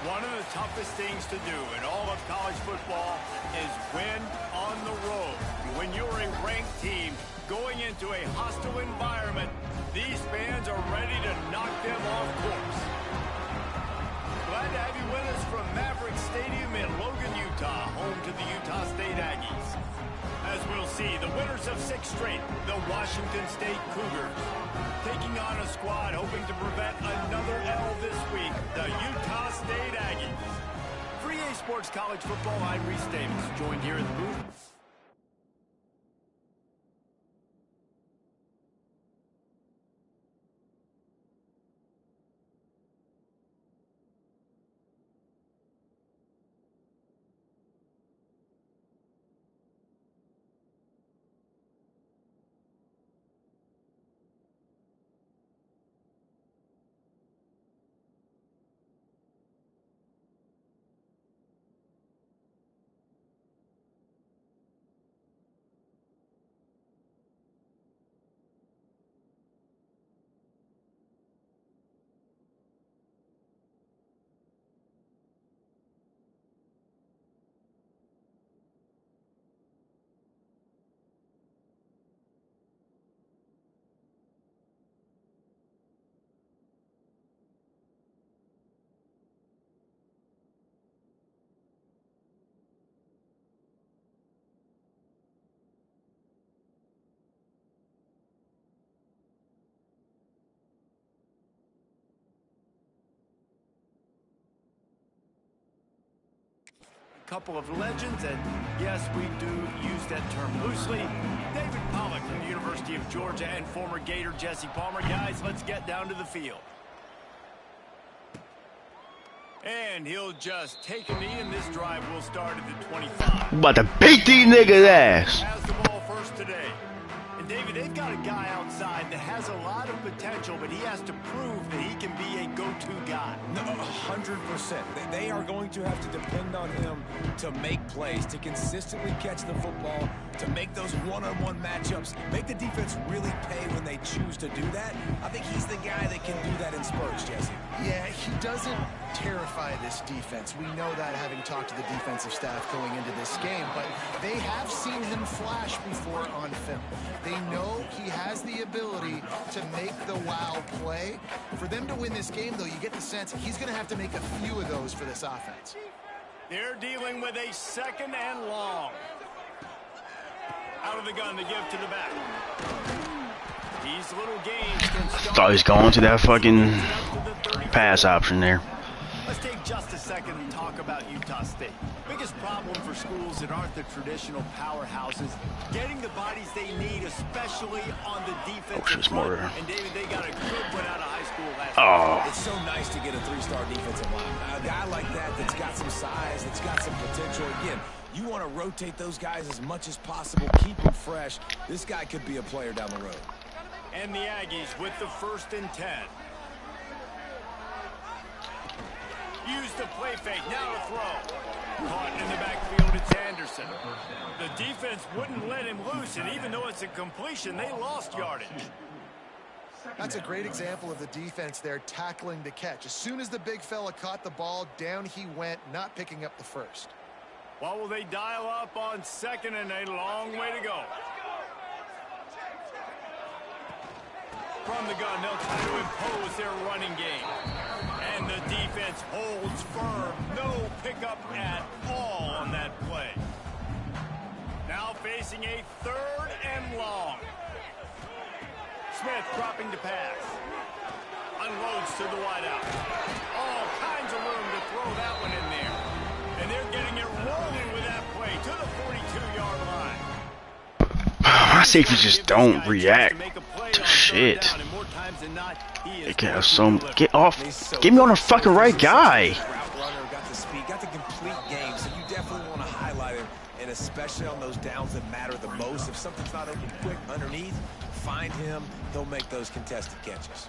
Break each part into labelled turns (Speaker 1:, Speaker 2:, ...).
Speaker 1: One of the toughest things to do in all of college football is win on the road. When you're a ranked team going into a hostile environment, these fans are ready to knock them off course. Glad to have you with us from Maverick Stadium in Logan, Utah, home to the Utah State Aggies. As we'll see, the winners of 6 straight, the Washington State Cougars, taking on a squad hoping to prevent another L this week, the Utah State Aggies. For EA Sports College Football, I'm Reese Davis, joined here in the booth. Couple of legends, and yes, we do use that term loosely. David Pollock from the University of Georgia and former Gator Jesse Palmer. Guys, let's get down to the field. And he'll just take a knee, and this drive will start at the 25.
Speaker 2: I'm about to beat these niggas' ass.
Speaker 1: Has the ball first today. And David, they've got a guy outside that has a lot of potential, but he has to prove that he can be a go-to guy.
Speaker 3: No, 100%. They are going to have to depend on him to make plays, to consistently catch the football, to make those one-on-one matchups, make the defense really pay when they choose to do that. I think he's the guy that can do that in spurts, Jesse.
Speaker 4: Yeah, he doesn't terrify this defense. We know that, having talked to the defensive staff going into this game, but they have seen him flash before on film. They know he has the ability to make the wow play. For them to win this game, though, you get the sense he's going to have to make a few of those for this offense.
Speaker 1: They're dealing with a 2nd and long. Out of the gun to give to the back. These little games can start.
Speaker 2: Thought he was going to that fucking pass option there.
Speaker 1: Let's take just a second and talk about Utah State. Biggest problem for schools that aren't the traditional powerhouses, getting the bodies they need, especially on the defensive front. And David, they got a good one out of high school last year.
Speaker 3: It's so nice to get a 3-star defensive line. A guy like that's got some size, that's got some potential. Again, you want to rotate those guys as much as possible, keep them fresh. This guy could be a player down the road.
Speaker 1: And the Aggies with the 1st and 10. Use the play fake, now to throw. Caught in the backfield, it's Anderson. The defense wouldn't let him loose, and even though it's a completion, they lost yardage.
Speaker 4: That's a great example of the defense there tackling the catch. As soon as the big fella caught the ball, down he went, not picking up the first.
Speaker 1: What will they dial up on 2nd and a long way to go? From the gun, they'll try to impose their running game. And the defense holds firm. No pickup at all on that play. Now facing a 3rd and long. Smith dropping to pass. Unloads to the wideout. All kinds of room to throw that one in there. And they're getting it rolling with that play to the 42-yard line.
Speaker 2: My safeties just don't react to shit. They can have some. Get off. Get me on the fucking right guy.
Speaker 3: Route runner, got the speed, got the complete game, so you definitely want to highlight him, and especially on those downs that matter the most. If something's not open quick underneath, find him. He'll make those contested catches.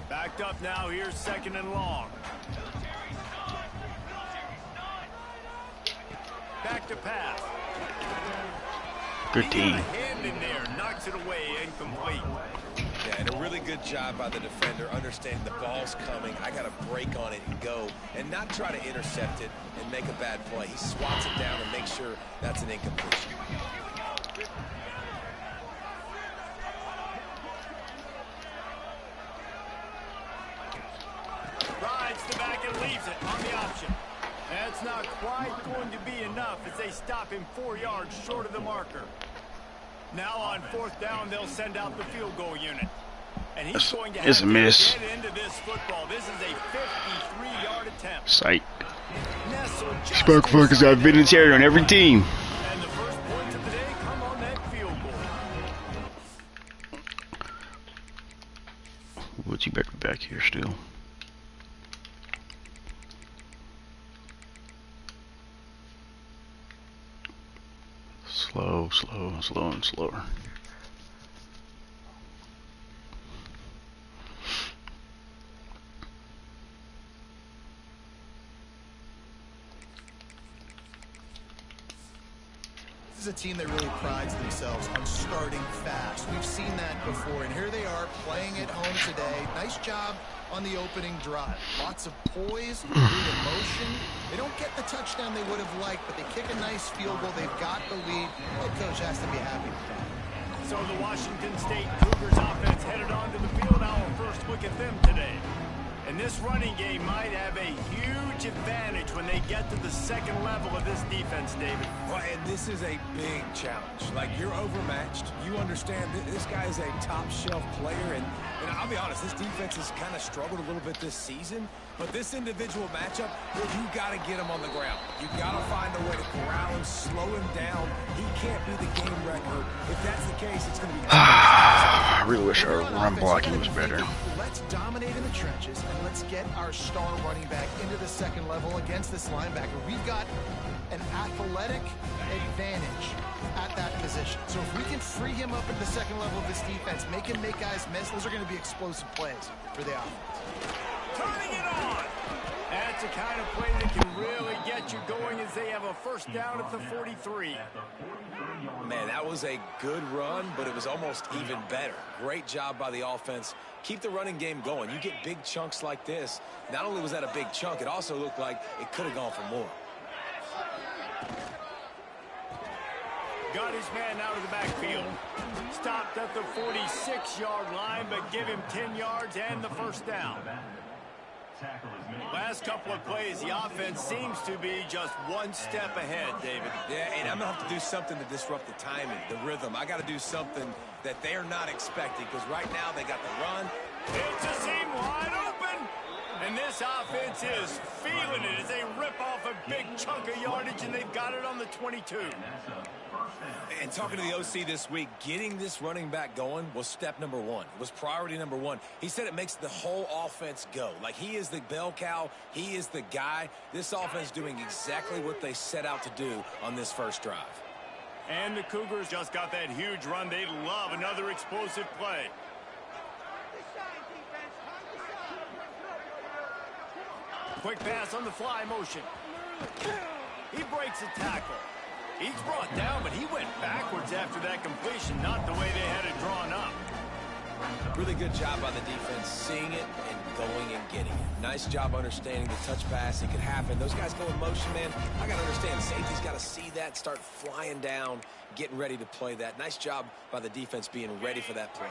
Speaker 1: Backed up now. Here's 2nd and long. Back to pass.
Speaker 2: Good D.
Speaker 1: Hand in there, knocks it away, incomplete.
Speaker 3: Yeah, and a really good job by the defender understanding the ball's coming. I got to break on it and go, and not try to intercept it and make a bad play. He swats it down and makes sure that's an incompletion.
Speaker 1: Rides the back and leaves it on the option. That's not quite going to be enough as they stop him 4 yards short of the marker. Now on 4th down, they'll send out the field goal unit. And he's going to have to get into this football. This is a 53-yard attempt.
Speaker 2: Sight. These motherfuckers got vegetarian on every team.
Speaker 1: And the first points of the day come on that field goal.
Speaker 2: What's he better back here still? Slow, slow, slow, and slower.
Speaker 4: This is a team that really prides themselves on starting fast. We've seen that before, and here they are playing at home today. Nice job on the opening drive. Lots of poise, good emotion. They don't get the touchdown they would have liked, but they kick a nice field goal. They've got the lead. Head coach has to be happy with that.
Speaker 1: So the Washington State Cougars offense headed onto the field. Our first look at them today. And this running game might have a huge advantage when they get to the second level of this defense, David.
Speaker 3: Well, and this is a big challenge. Like, you're overmatched. You understand this guy is a top-shelf player. And I'll be honest, this defense has kind of struggled a little bit this season. But this individual matchup, you got to get him on the ground. You got to find a way to corral him, slow him down. He can't be the game record. If that's the case, it's going to be...
Speaker 2: I really wish our run blocking was better.
Speaker 4: Let's dominate in the trenches, and let's get our star running back into the second level against this linebacker. We've got an athletic advantage at that position. So if we can free him up into the second level of this defense, make him make guys miss, those are going to be explosive plays for the offense.
Speaker 1: Turning it on. That's the kind of play that can really get you going as they have a first down at the 43.
Speaker 3: Man, that was a good run, but it was almost even better. Great job by the offense. Keep the running game going. You get big chunks like this. Not only was that a big chunk, it also looked like it could have gone for more.
Speaker 1: Got his man out of the backfield. Stopped at the 46-yard line, but give him 10 yards and the first down. Last couple of plays, the offense seems to be just one step ahead, David.
Speaker 3: Yeah, and I'm going to have to do something to disrupt the timing, the rhythm. I got to do something that they're not expecting, because right now they got the run.
Speaker 1: It's a seam wide open. And this offense is feeling it as they rip off a big chunk of yardage, and they've got it on the 22.
Speaker 3: And talking to the OC this week, getting this running back going was step number one. It was priority number one. He said it makes the whole offense go. Like, he is the bell cow. He is the guy. This offense doing exactly what they set out to do on this first drive.
Speaker 1: And the Cougars just got that huge run. They love another explosive play. Quick pass on the fly motion. He breaks a tackle. He's brought down, but he went backwards after that completion, not the way they had it drawn up.
Speaker 3: Really good job by the defense, seeing it and going and getting it. Nice job understanding the touch pass. It could happen. Those guys go in motion, man. I got to understand, safety's got to see that, start flying down, getting ready to play that. Nice job by the defense being ready for that play.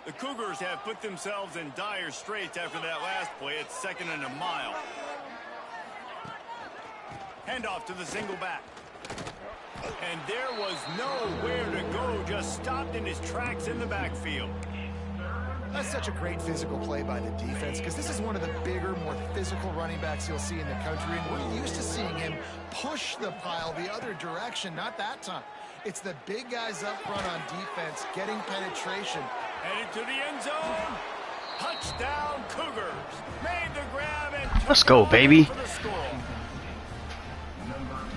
Speaker 1: The Cougars have put themselves in dire straits after that last play. It's 2nd and a mile. Handoff to the single back. And there was nowhere to go, just stopped in his tracks in the backfield.
Speaker 4: That's such a great physical play by the defense, because this is one of the bigger, more physical running backs you'll see in the country, and we're used to seeing him push the pile the other direction. Not that time. It's the big guys up front on defense getting penetration.
Speaker 1: Headed to the end zone. Touchdown, Cougars. Made the grab and
Speaker 2: let's go, baby.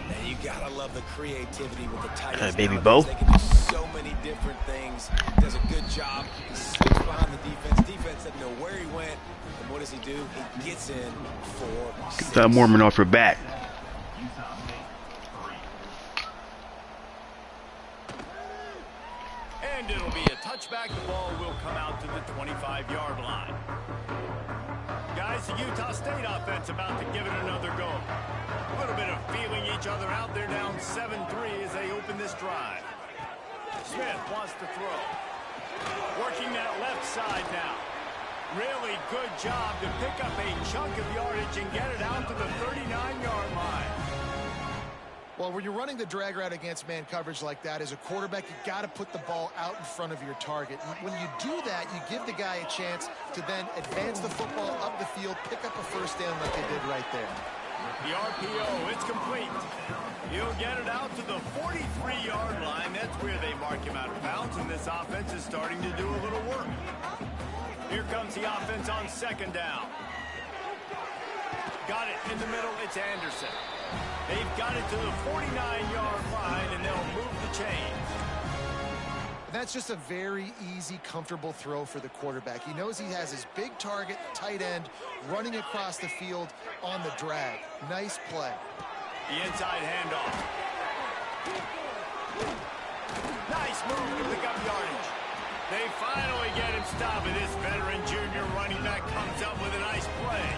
Speaker 3: And you gotta love the creativity with the tight ends.
Speaker 2: Baby Bo.
Speaker 3: They can do so many different things. Does a good job. He slips behind the defense. Defense doesn't know where he went. And what does he do? He gets in for 6.
Speaker 2: Get that Mormon off your back.
Speaker 1: And And it'll be a touchback. The ball will come out to the 25-yard line. Guys, the Utah State offense about to give it another go. A little bit of feeling each other out. They're down 7-3 as they open this drive. Smith wants to throw. Working that left side now. Really good job to pick up a chunk of yardage and get it out to the 39-yard line.
Speaker 4: Well, when you're running the drag route against man coverage like that, as a quarterback, you got to put the ball out in front of your target. When you do that, you give the guy a chance to then advance the football up the field, pick up a first down like they did right there.
Speaker 1: The RPO, it's complete. He'll get it out to the 43-yard line. That's where they mark him out of bounds, and this offense is starting to do a little work. Here comes the offense on second down. Got it in the middle. It's Anderson. They've got it to the 49-yard line, and they'll move the chains.
Speaker 4: That's just a very easy, comfortable throw for the quarterback. He knows he has his big target, tight end, running across the field on the drag. Nice play.
Speaker 1: The inside handoff. Nice move to pick up yardage. They finally get him stopped, and this veteran junior running back comes up with a nice play.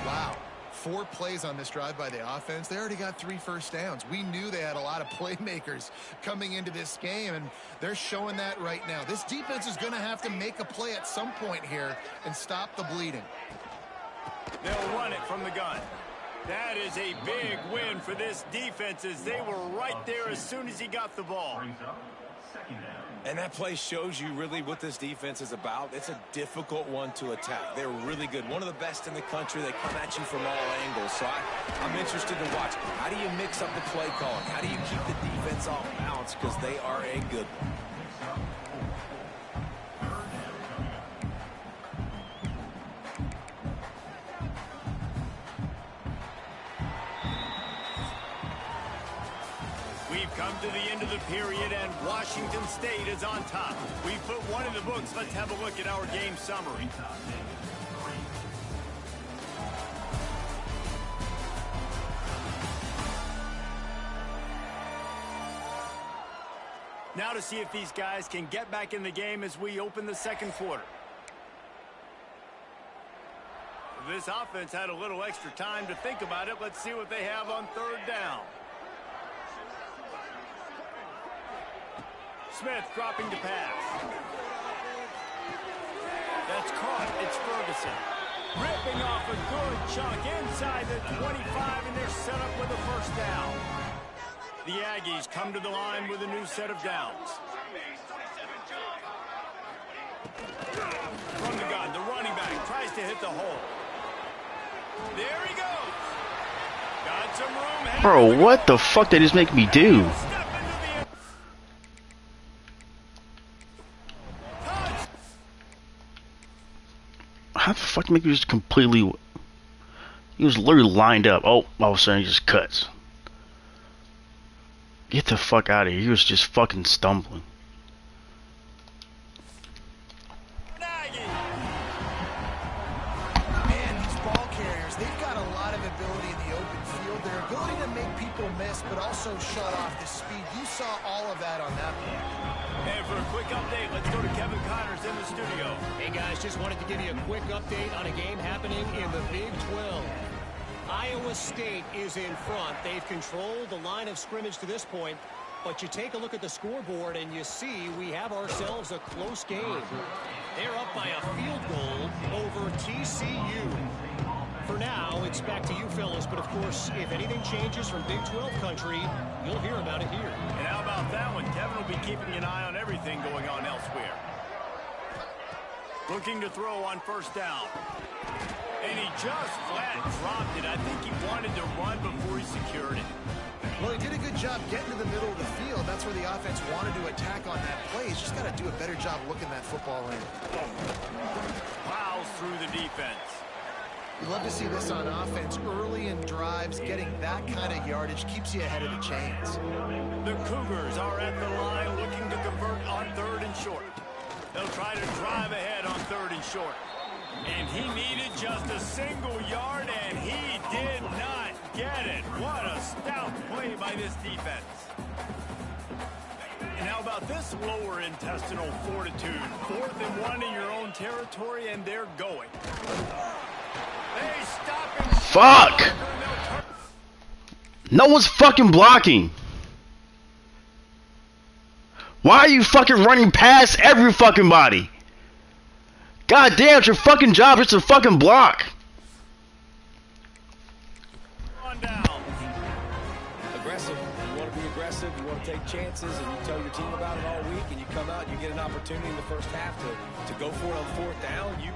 Speaker 4: Wow. 4 plays on this drive by the offense. They already got 3 first downs. We knew they had a lot of playmakers coming into this game, and they're showing that right now. This defense is going to have to make a play at some point here and stop the bleeding.
Speaker 1: They'll run it from the gun. That is a big win for this defense, as they were right there as soon as he got the ball.
Speaker 3: And that play shows you really what this defense is about. It's a difficult one to attack. They're really good. One of the best in the country. They come at you from all angles. So I'm interested to watch. How do you mix up the play calling? How do you keep the defense off balance? Because they are a good one.
Speaker 1: Come to the end of the period, and Washington State is on top. We put one in the books. Let's have a look at our game summary. Now to see if these guys can get back in the game as we open the second quarter. This offense had a little extra time to think about it. Let's see what they have on third down. Smith dropping to pass. That's caught. It's Ferguson. Ripping off a good chunk inside the 25, and they're set up with a first down. The Aggies come to the line with a new set of downs. From the gun, the running back tries to hit the hole. There he goes. Got some room.
Speaker 2: Bro, what the fuck did this make me do? How the fuck make you just completely... He was literally lined up. Oh, all of a sudden he just cuts. Get the fuck out of here. He was just fucking stumbling.
Speaker 4: Man, these ball carriers, they've got a lot of ability in the open field. Their ability to make people miss, but also shut off the speed. You saw all of that on that play.
Speaker 1: And for a quick update, let's go to Kevin Connors in the studio.
Speaker 5: Hey guys, just wanted to give you a quick update on a game happening in the Big 12. Iowa State is in front. They've controlled the line of scrimmage to this point, but you take a look at the scoreboard and you see we have ourselves a close game. They're up by a field goal over TCU. For now, it's back to you fellas, but of course, if anything changes from Big 12 country, you'll hear about it here.
Speaker 1: And how about that one? Kevin will be keeping an eye on everything going on elsewhere. Looking to throw on first down. And he just flat dropped it. I think he wanted to run before he secured it.
Speaker 4: Well, he did a good job getting to the middle of the field. That's where the offense wanted to attack on that play. He's just got to do a better job looking that football in.
Speaker 1: Plows through the defense.
Speaker 4: You love to see this on offense. Early in drives, getting that kind of yardage keeps you ahead of the chains.
Speaker 1: The Cougars are at the line looking to convert on third and short. They'll try to drive ahead on third and short. And he needed just a single yard, and he did not get it. What a stout play by this defense. And how about this lower intestinal fortitude? 4th and 1 in your own territory, and they're going. Hey, stop him.
Speaker 2: Fuck! No one's fucking blocking. Why are you fucking running past every fucking body? God damn, it's your fucking job just to fucking block.
Speaker 1: On down.
Speaker 3: Aggressive. You want to be aggressive. You want to take chances, and you tell your team about it all week, and you come out and you get an opportunity in the first half to go for it on 4th down. You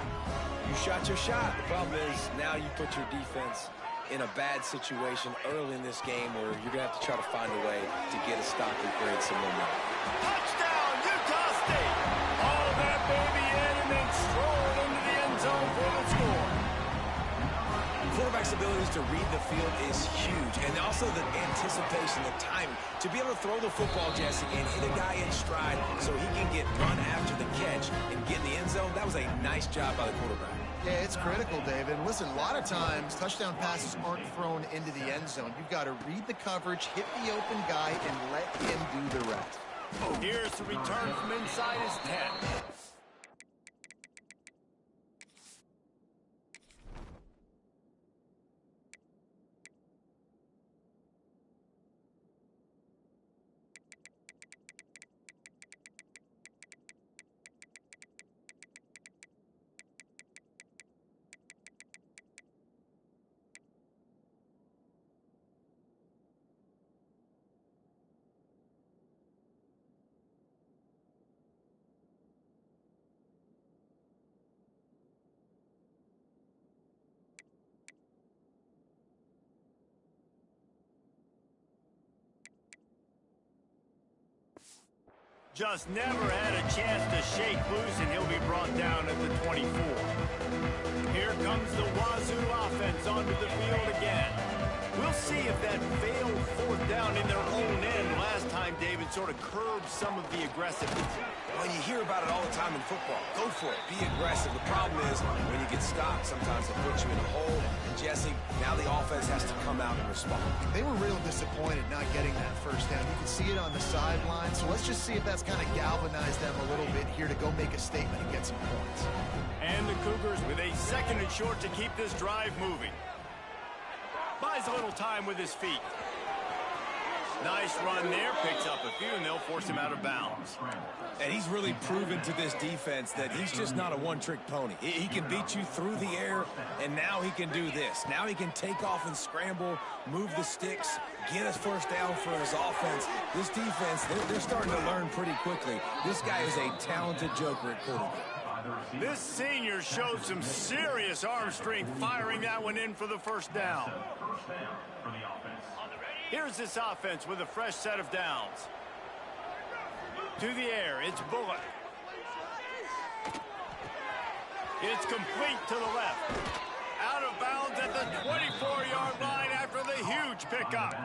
Speaker 3: shot your shot. The problem is now you put your defense in a bad situation early in this game where you're going to have to try to find a way to get a stop and create some momentum.
Speaker 1: Touchdown, Utah State. All that baby in and then stroll into the end zone for the score.
Speaker 3: Quarterback's abilities to read the field is huge, and also the anticipation, the timing. To be able to throw the football, Jesse, and hit a guy in stride so he can get run after the catch and get in the end zone, that was a nice job by the quarterback.
Speaker 4: Yeah, it's critical, David. Listen, a lot of times touchdown passes aren't thrown into the end zone. You've got to read the coverage, hit the open guy, and let him do the rest.
Speaker 1: Here's the return from inside his 10. Just never had a chance to shake loose, and he'll be brought down at the 24. Here comes the Wazoo offense onto the field again. We'll see if that failed 4th down in their own end last time, David, sort of curbed some of the aggressiveness.
Speaker 3: Well, you hear about it all the time in football. Go for it. Be aggressive. The problem is when you get stopped, sometimes it puts you in a hole. And, Jesse, now the offense has to come out and respond.
Speaker 4: They were real disappointed not getting that first down. You can see it on the sideline. So let's just see if that's kind of galvanized them a little bit here to go make a statement and get some points.
Speaker 1: And the Cougars with a 2nd and short to keep this drive moving. Buys a little time with his feet. Nice run there, picks up a few, and they'll force him out of bounds.
Speaker 3: And he's really proven to this defense that he's just not a one-trick pony. He can beat you through the air, and now he can do this. Now he can take off and scramble, move the sticks, get us first down for his offense. This defense, they're starting to learn pretty quickly. This guy is a talented joker at quarterback.
Speaker 1: This senior showed some serious arm strength firing that one in for the first down. Here's this offense with a fresh set of downs. To the air, it's Bullock. It's complete to the left. Out of bounds at the 24-yard line after the huge pickup.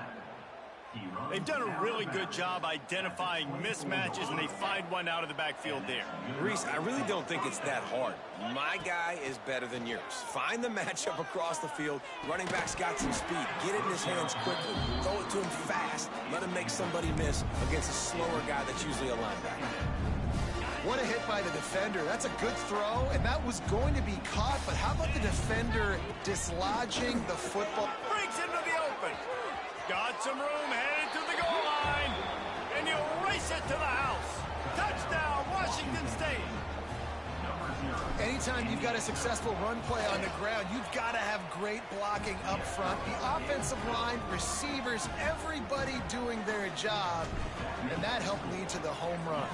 Speaker 1: They've done a really good job identifying mismatches, and they find one out of the backfield there.
Speaker 3: Reese, I really don't think it's that hard. My guy is better than yours. Find the matchup across the field. Running back's got some speed. Get it in his hands quickly. Throw it to him fast. Let him make somebody miss against a slower guy that's usually a linebacker.
Speaker 4: What a hit by the defender. That's a good throw, and that was going to be caught, but how about the defender dislodging the football?
Speaker 1: Breaks into the open. Got some room, headed to the goal line, and he'll race it to the house. Touchdown, Washington State.
Speaker 4: Anytime you've got a successful run play on the ground, you've got to have great blocking up front. The offensive line, receivers, everybody doing their job, and that helped lead to the home run.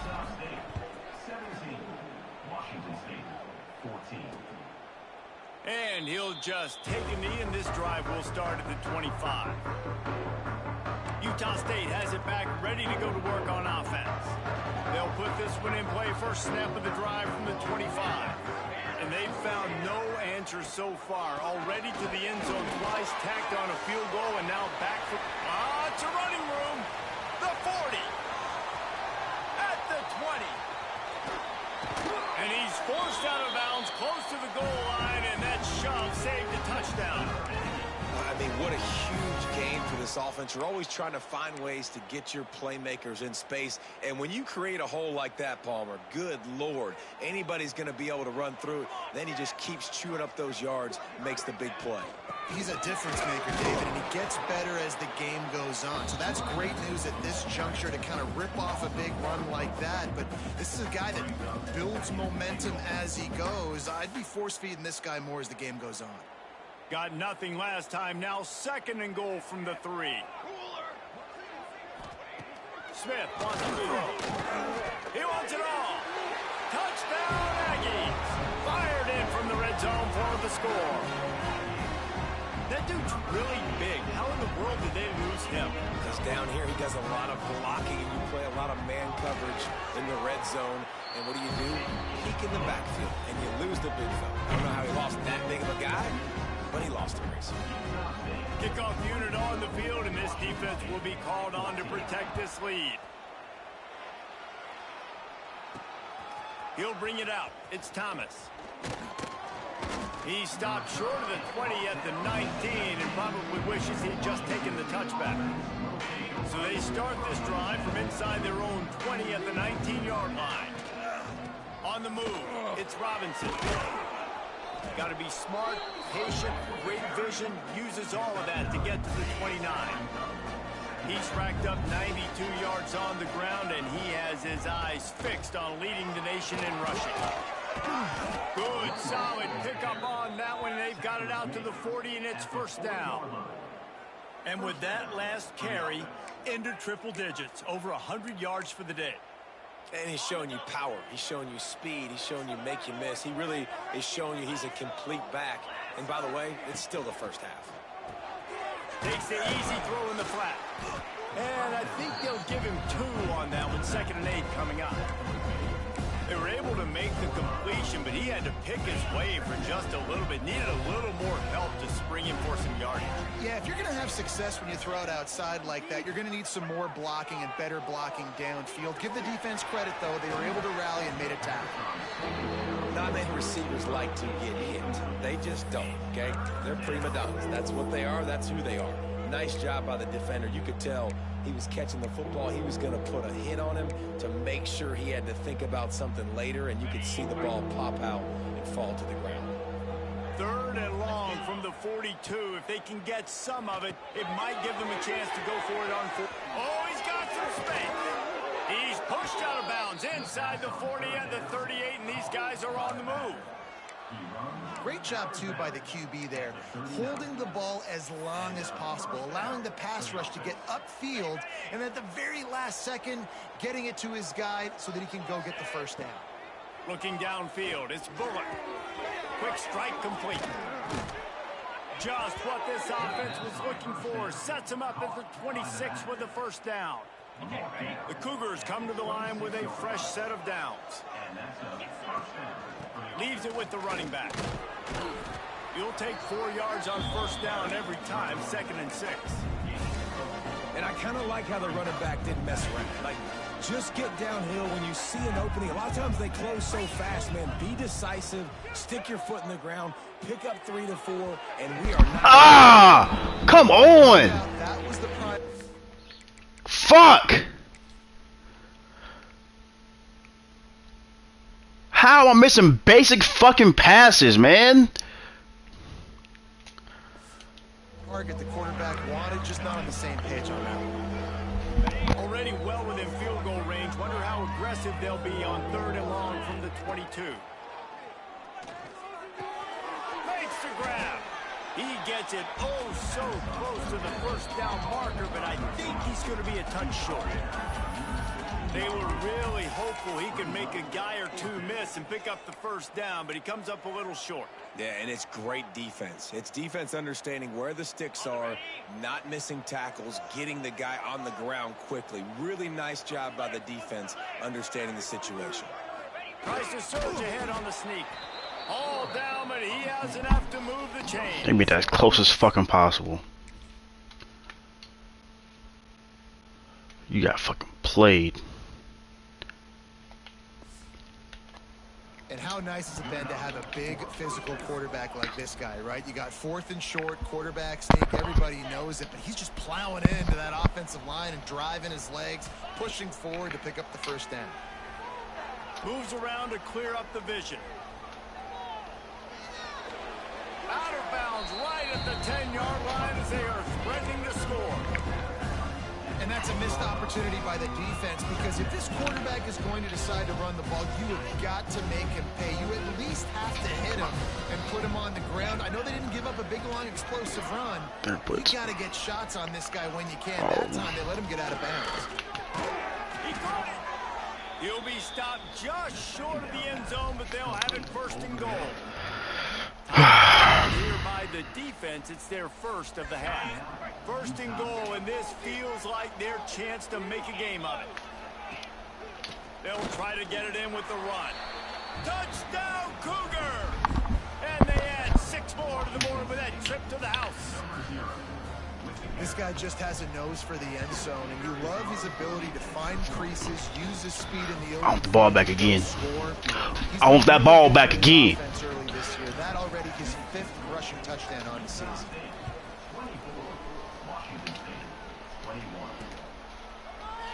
Speaker 1: And he'll just take a knee, and this drive will start at the 25. Utah State has it back, ready to go to work on offense. They'll put this one in play, first snap of the drive from the 25. And they've found no answer so far. Already to the end zone twice, tacked on a field goal, and now back for... it's a running room. The 40. At the 20. And he's forced out of bounds, close to the goal line, and that shove saved a touchdown.
Speaker 3: I mean, what a huge game for this offense. You're always trying to find ways to get your playmakers in space. And when you create a hole like that, Palmer, good Lord, anybody's going to be able to run through it. Then he just keeps chewing up those yards, makes the big play.
Speaker 4: He's a difference maker, David, and he gets better as the game goes on. So that's great news at this juncture to kind of rip off a big run like that. But this is a guy that builds momentum as he goes. I'd be force-feeding this guy more as the game goes on.
Speaker 1: Got nothing last time. Now 2nd and goal from the 3. Smith wants to throw. He wants it all. Touchdown, Aggies. Fired in from the red zone for the score. That dude's really big. How in the world did they lose him?
Speaker 3: Because down here he does a lot of blocking, and you play a lot of man coverage in the red zone. And what do? Peek in the backfield, and you lose the big fella. I don't know how he lost that big of a guy, but he lost a race.
Speaker 1: Kickoff unit on the field, and this defense will be called on to protect this lead. He'll bring it out. It's Thomas. He stopped short of the 20 at the 19 and probably wishes he'd just taken the touchback. So they start this drive from inside their own 20 at the 19-yard line. On the move, it's Robinson. Got to be smart, patient, great vision, uses all of that to get to the 29. He's racked up 92 yards on the ground, and he has his eyes fixed on leading the nation in rushing. Good, solid pickup on that one. They've got it out to the 40, and it's 1st down. And with that last carry, into triple digits, over 100 yards for the day.
Speaker 3: And he's showing you power. He's showing you speed. He's showing you make you miss. He really is showing you he's a complete back. And by the way, it's still the first half.
Speaker 1: Takes the easy throw in the flat. And I think they'll give him 2 on that one. 2nd and 8 coming up. They were able to make the completion, but he had to pick his way for just a little bit. Needed a little more help to spring him for some yardage.
Speaker 4: Yeah, if you're going to have success when you throw it outside like that, you're going to need some more blocking and better blocking downfield. Give the defense credit, though. They were able to rally and made a tackle.
Speaker 3: Not many receivers like to get hit. They just don't, okay? They're prima donnas. That's what they are. That's who they are. Nice job by the defender. You could tell he was catching the football. He was going to put a hit on him to make sure he had to think about something later, and you could see the ball pop out and fall to the ground.
Speaker 1: 3rd and long from the 42. If they can get some of it, it might give them a chance to go for it on 4. Oh, he's got some space. He's pushed out of bounds inside the 40 and the 38, and these guys are on the move.
Speaker 4: Great job, too, by the QB there, holding the ball as long as possible, allowing the pass rush to get upfield, and at the very last second, getting it to his guy so that he can go get the 1st down.
Speaker 1: Looking downfield, it's Bullock. Quick strike complete. Just what this offense was looking for. Sets him up at the 26 with the 1st down. The Cougars come to the line with a fresh set of downs. Leaves it with the running back. You'll take 4 yards on 1st down every time, 2nd and 6.
Speaker 3: And I kind of like how the running back didn't mess around. Like, just get downhill when you see an opening. A lot of times they close so fast, man. Be decisive, stick your foot in the ground, pick up 3 to 4, and we are not...
Speaker 2: Ah! Come on!
Speaker 4: That was the prime.
Speaker 2: Fuck! How am I missing basic fucking passes, man?
Speaker 4: Target the quarterback wanted, just not on the same page on that one.
Speaker 1: Already well within field goal range. Wonder how aggressive they'll be on 3rd and long from the 22. Makes the grab. He gets it oh so close to the 1st down marker, but I think he's going to be a touch short. They were really hopeful he could make a guy or 2 miss and pick up the 1st down, but he comes up a little short.
Speaker 3: Yeah, and it's great defense. It's defense understanding where the sticks are, not missing tackles, getting the guy on the ground quickly. Really nice job by the defense understanding the situation.
Speaker 1: Tries to surge ahead on the sneak. All down, but he has enough to move the chain.
Speaker 2: They made that as close as fucking possible. You got fucking played.
Speaker 4: And how nice has it been to have a big physical quarterback like this guy, right? You got 4th and short, quarterback sneak, everybody knows it, but he's just plowing into that offensive line and driving his legs, pushing forward to pick up the first down.
Speaker 1: Moves around to clear up the vision. Out of bounds right at the 10-yard line as they are threatening to score.
Speaker 4: And that's a missed opportunity by the defense, because if this quarterback is going to decide to run the ball, you have got to make him pay. You at least have to hit him and put him on the ground. I know they didn't give up a big, long, explosive run. You got to get shots on this guy when you can. That time they let him get out of bounds.
Speaker 1: He caught it. He'll be stopped just short of the end zone, but they'll have it 1st and goal. Here by the defense, it's their first of the half. 1st and goal, and this feels like their chance to make a game of it. They'll try to get it in with the run. Touchdown, Cougar! And they add 6 more to the board with that trip to the house.
Speaker 4: This guy just has a nose for the end zone, and you love his ability to find creases, use his speed in the open.
Speaker 2: I want the ball back again. I want that ball back again.
Speaker 4: That already his 5th rushing touchdown on the season.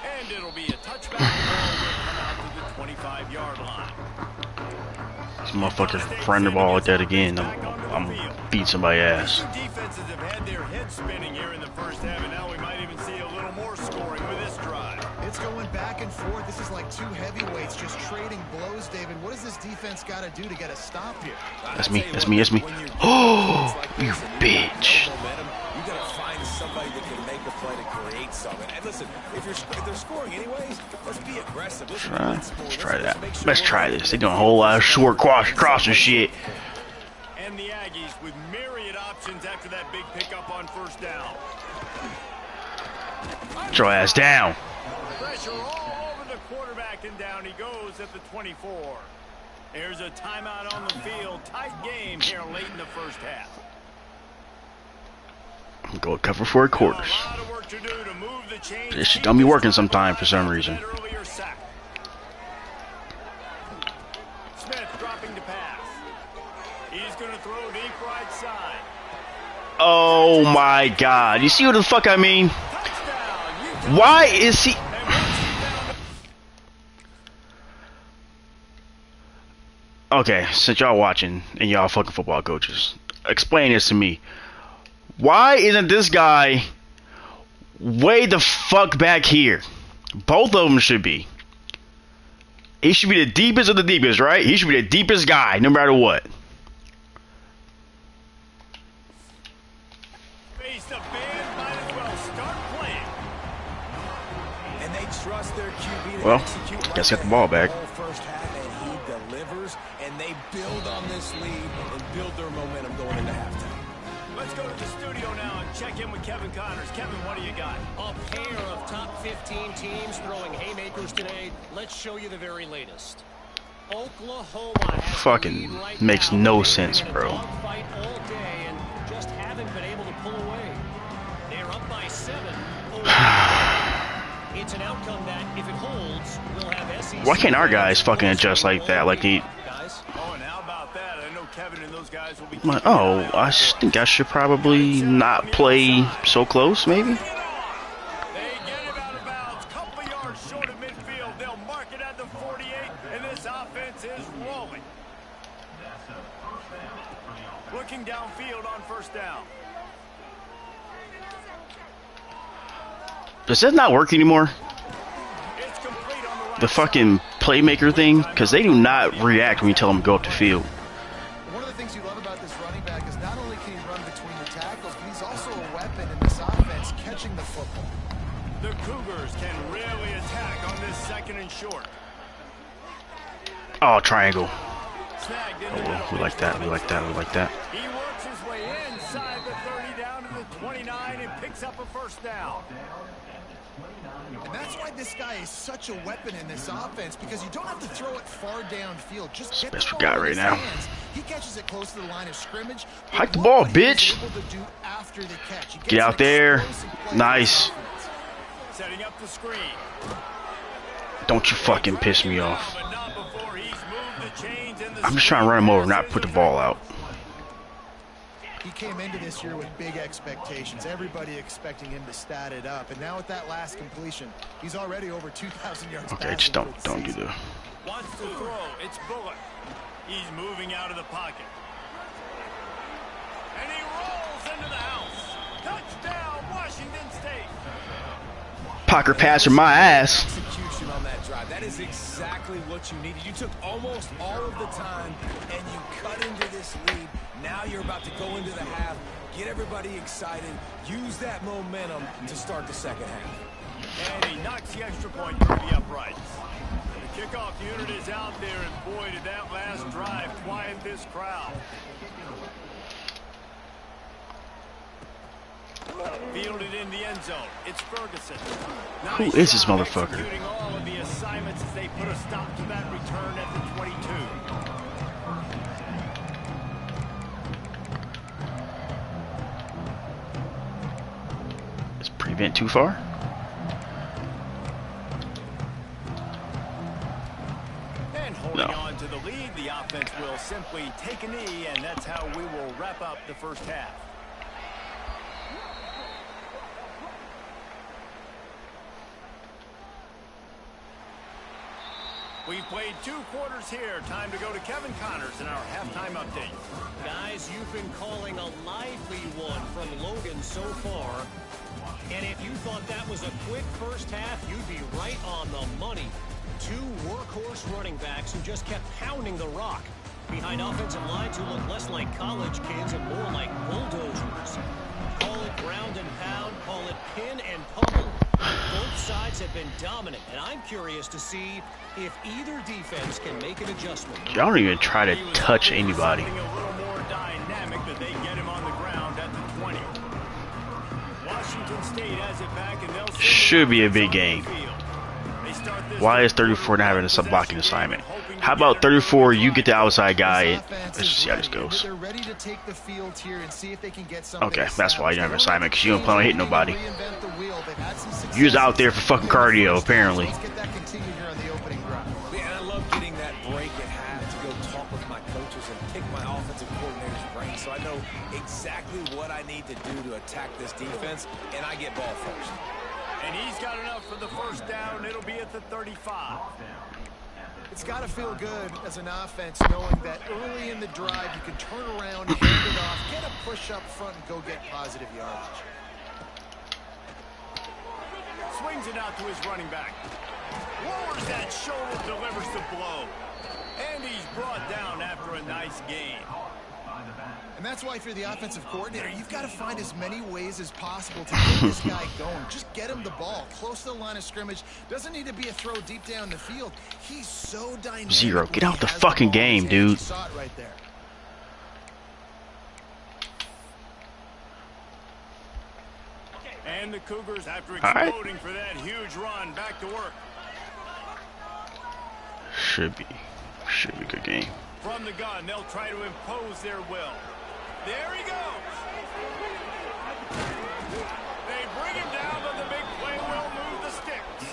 Speaker 1: And it'll be a touchback ball will come out to the 25-yard line.
Speaker 2: This motherfucker run the ball like that again. I'm beat somebody's ass.
Speaker 1: The defenses have had their heads spinning here in the first half, and now we might even see a little more scoring with this drive.
Speaker 4: It's going back and forth. This is like 2 heavyweights just trading blows, David. What does this defense got to do to get a stop here?
Speaker 2: That's me. That's me. That's me. Oh, you bitch.
Speaker 3: You got to find somebody that can make a play to create something. And listen, if they're scoring anyways, let's be aggressive.
Speaker 2: Let's try that. Let's try this. They're doing a whole lot of short cross and shit.
Speaker 1: And the Aggies with myriad options after that big pickup on 1st down.
Speaker 2: Throw ass down.
Speaker 1: Pressure all over the quarterback, and down he goes at the 24. There's a timeout on the field. Tight game here late in the first half.
Speaker 2: I'm going to cover 4 quarters.
Speaker 1: A lot of work to do to move the chains.
Speaker 2: This shit don't be working sometime for some reason.
Speaker 1: Smith dropping to pass. He's going to throw deep right side.
Speaker 2: Oh my God. You see what the fuck I mean? Why is he... Okay, since y'all watching and y'all fucking football coaches, explain this to me. Why isn't this guy way the fuck back here? Both of them should be. He should be the deepest of the deepest, right? He should be the deepest guy, no matter what.
Speaker 1: Face the band, might as well start playing.
Speaker 3: And they trust their QB to
Speaker 2: Well,
Speaker 3: execute
Speaker 2: I guess got the ball back.
Speaker 3: First half, and he delivers, and they build on this lead and build their momentum going into halftime.
Speaker 1: Let's go to the studio now and check in with Kevin Connors. Kevin, what do you got?
Speaker 5: A pair of top 15 teams throwing haymakers today. Let's show you the very latest. Oklahoma has
Speaker 2: Fucking makes no sense, bro.
Speaker 5: Fight all day and just haven't been able to pull away. They're up by 7. It's an outcome that, if it holds, will have SEC.
Speaker 2: Why can't our guys fucking adjust like that? Like he...
Speaker 1: Oh, and how about that? I know Kevin and those guys will be...
Speaker 2: Oh, I think I should probably not play so close, maybe?
Speaker 1: They get him out of bounds. Couple yards short of midfield. They'll mark it at the 48, and this offense is rolling. Looking downfield on 1st down.
Speaker 2: Does that not work anymore?
Speaker 1: It's complete on the right
Speaker 2: The fucking playmaker thing? Because they do not react when you tell them to go up the field.
Speaker 4: One of the things you love about this running back is not only can he run between the tackles, but he's also a weapon in this offense, catching the football.
Speaker 1: The Cougars can really attack on this 2nd and short.
Speaker 2: Oh, triangle.
Speaker 1: Snagged in
Speaker 2: Oh,
Speaker 1: the
Speaker 2: well,
Speaker 1: middle.
Speaker 2: we like that, we like that, we like that.
Speaker 1: He works his way inside the 30 down to the 29 and picks up a 1st down.
Speaker 4: And that's why this guy is such a weapon in this offense, because you don't have to throw it far downfield. Just get
Speaker 2: Best
Speaker 4: the
Speaker 2: we
Speaker 4: ball
Speaker 2: got
Speaker 4: in
Speaker 2: right
Speaker 4: his
Speaker 2: now.
Speaker 4: hands. He catches it close to the line of scrimmage.
Speaker 2: Hike the
Speaker 4: Look
Speaker 2: ball,
Speaker 4: what he was
Speaker 2: bitch.
Speaker 4: able to do after the catch. He
Speaker 2: Get
Speaker 4: gets
Speaker 2: out
Speaker 4: an
Speaker 2: there.
Speaker 4: explosive play
Speaker 2: Nice.
Speaker 4: on offense.
Speaker 1: Setting up the screen.
Speaker 2: Don't you fucking piss me off.
Speaker 1: But not before he's moved the chains, and
Speaker 2: I'm just trying to run him over, not put the ball out.
Speaker 4: He came into this year with big expectations. Everybody expecting him to stat it up. And now with that last completion, he's already over 2,000 yards.
Speaker 2: Okay, just don't do the.
Speaker 1: Wants to throw. It's Bullock. He's moving out of the pocket. And he rolls into the house. Touchdown, Washington State.
Speaker 2: Pocket pass from my ass.
Speaker 3: Execution on that drive. That is exactly what you needed. You took almost all of the time, and you cut into this lead. Now you're about to go into the half, get everybody excited, use that momentum to start the second half.
Speaker 1: And he knocks the extra point through the uprights. The kickoff unit is out there, and boy, did that last drive quiet this crowd. Fielded in the end zone. It's Ferguson.
Speaker 2: Who is this motherfucker?
Speaker 1: Executing all of the assignments as they put a stop to that return at the 22.
Speaker 2: Is prevent too far?
Speaker 1: And holding on to the lead, the offense will simply take a knee, and that's how we will wrap up the first half. We've played 2 quarters here. Time to go to Kevin Connors in our halftime update.
Speaker 5: Guys, you've been calling a lively one from Logan so far. And if you thought that was a quick first half, you'd be right on the money. 2 workhorse running backs who just kept pounding the rock behind offensive lines who look less like college kids and more like bulldozers. Call it ground and pound, call it pin and pummel. Both sides have been dominant, and I'm curious to see if either defense can make an adjustment.
Speaker 2: Y'all don't even try to touch anybody.
Speaker 1: A little more dynamic that they get him on the ground at the 20. Washington State has it back, and they'll
Speaker 2: should be a big game. Why is 34 not having a sub-blocking assignment? How about 34, you get the outside guy, and let's just see how this goes. Okay, that's why you don't have an assignment, because you don't plan on hitting nobody. You're just out there for fucking cardio, apparently.
Speaker 3: Man, I love getting that break at half to go talk with my coaches and pick my offensive coordinator's brain so I know exactly what I need to do to attack this defense, and I get ball first.
Speaker 1: And he's got enough for the first down. It'll be at the 35.
Speaker 4: It's got to feel good as an offense knowing that early in the drive you can turn around, hand it off, get a push up front, and go get positive yardage.
Speaker 1: Swings it out to his running back. Lowers that shoulder, delivers the blow. And he's brought down after a nice gain.
Speaker 4: And that's why if you're the offensive coordinator, you've got to find as many ways as possible to get this guy going. Just get him the ball close to the line of scrimmage. Doesn't need to be a throw deep down the field. He's so dynamic.
Speaker 2: Zero, get out the fucking game, dude.
Speaker 4: You saw it right there.
Speaker 1: And the Cougars, after exploding for that huge run, back to work.
Speaker 2: Should be a good game.
Speaker 1: From the gun, they'll try to impose their will. There he goes. They bring him down, but the big play will move the sticks.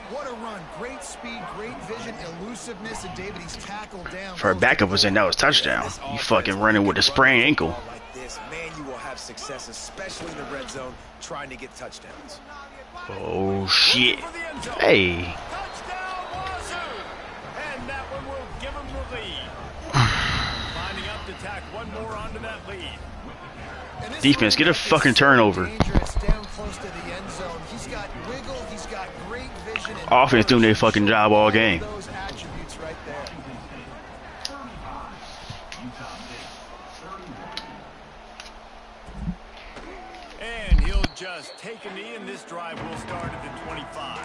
Speaker 4: What a run. Great speed, great vision, elusiveness, and David, he's tackled down.
Speaker 2: For a backup was in, that was touchdown. You fucking running with a sprained ankle.
Speaker 3: Like this, man, you will have success, especially in the red zone, trying to get touchdowns.
Speaker 2: Oh, shit. Hey.
Speaker 1: Touchdown, Wazoo. And that one will give him the lead. Lining up to tack one more onto that lead.
Speaker 2: Defense, get a fucking turnover. Offense doing their fucking job all game.
Speaker 1: And he'll just take a knee, and this drive will start at the 25.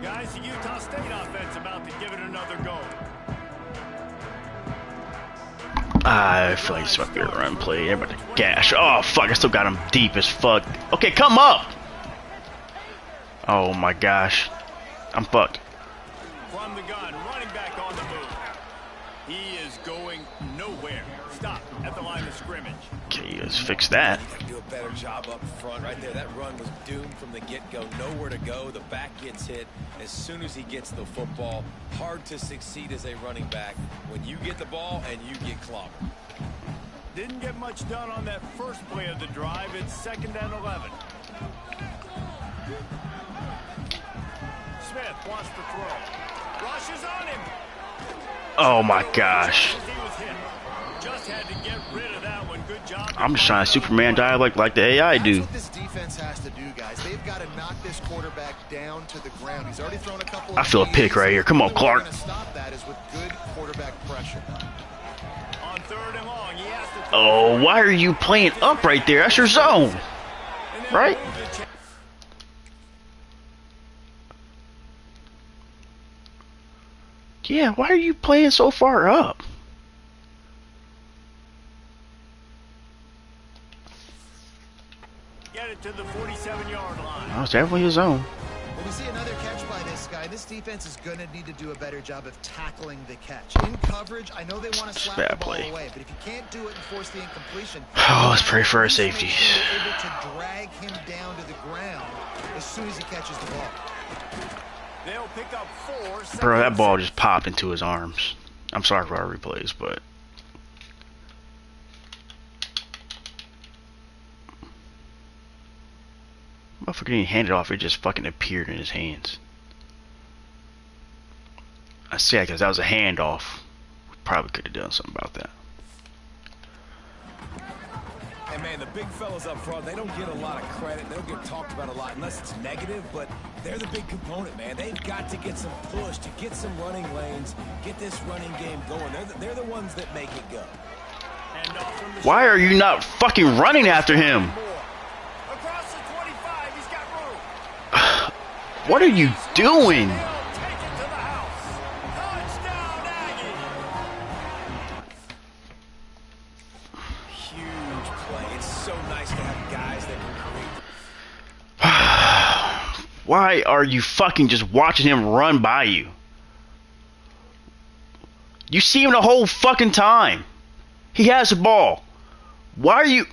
Speaker 1: Guys, the Utah State offense about to give it another go.
Speaker 2: I feel like this might be a run play. Everybody gash. Oh, fuck. I still got him deep as fuck. Okay, come up. Oh, my gosh. I'm fucked.
Speaker 1: From the gun, running back on the move. He is going nowhere. Stop at the line of scrimmage.
Speaker 2: Okay, let's fix that.
Speaker 3: You gotta do a better job up front right there. That run was doomed from the get-go. Nowhere to go. The back gets hit as soon as he gets the football. Hard to succeed as a running back when you get the ball and you get clobbered.
Speaker 1: Didn't get much done on that first play of the drive. It's 2nd and 11. Smith wants to throw. Rushes on him.
Speaker 2: Oh my gosh.
Speaker 1: He was hit. Just had to get rid of that one. Good job.
Speaker 2: I'm just trying to Superman dive like the AI do.
Speaker 4: That's what this defense has to do, guys. They've got to knock this quarterback down to the ground. He's already thrown a couple.
Speaker 2: I feel a pick right here. Come on, Clark.
Speaker 4: Going to stop that is with good quarterback pressure.
Speaker 1: On 3rd and long, he has to.
Speaker 2: Oh, why are you playing up right there? That's your zone, right? Yeah, why are you playing so far up?
Speaker 1: Get it to the 47-yard line.
Speaker 2: Oh, it's definitely his zone.
Speaker 4: When we see another catch by this guy, this defense is going to need to do a better job of tackling the catch. In coverage, I know they want to slap the ball away, but if you can't do it and force the incompletion,
Speaker 2: Oh, let's pray for our safeties.
Speaker 4: you're able to drag him down to the ground as soon as he catches the ball.
Speaker 1: They'll pick up 4.
Speaker 2: Bro, that ball just popped into his arms. I'm sorry for our replays, but motherfucker didn't hand it off, it just fucking appeared in his hands. I say because that was a handoff. We probably could have done something about that.
Speaker 3: And man, the big fellas up front, they don't get a lot of credit. They don't get talked about a lot unless it's negative, but they're the big component, man. They've got to get some push, to get some running lanes, get this running game going. They're the ones that make it go.
Speaker 2: Why are you not fucking running after him?
Speaker 1: Across the 25, he's got room.
Speaker 2: What are you doing?
Speaker 1: Take it to the house. Touchdown, Aggie.
Speaker 3: Huge play. It's so nice to have guys that can create.
Speaker 2: Why are you fucking just watching him run by you? You see him the whole fucking time. He has the ball. Why are you...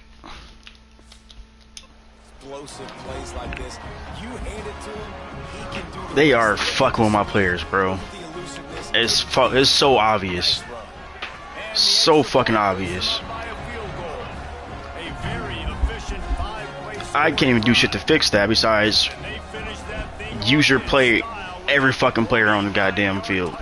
Speaker 3: Explosive plays like this. You hand it to him, he can do the
Speaker 2: They are fucking with my players, bro. It's so obvious. So fucking obvious. I can't even do shit to fix that besides use your play every fucking player on the goddamn field.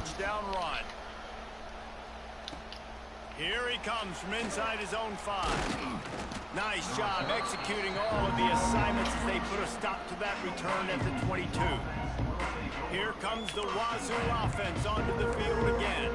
Speaker 1: Here he comes from inside his own 5. Nice job executing all of the assignments as they put a stop to that return at the 22. Here comes the Wazoo offense onto the field again.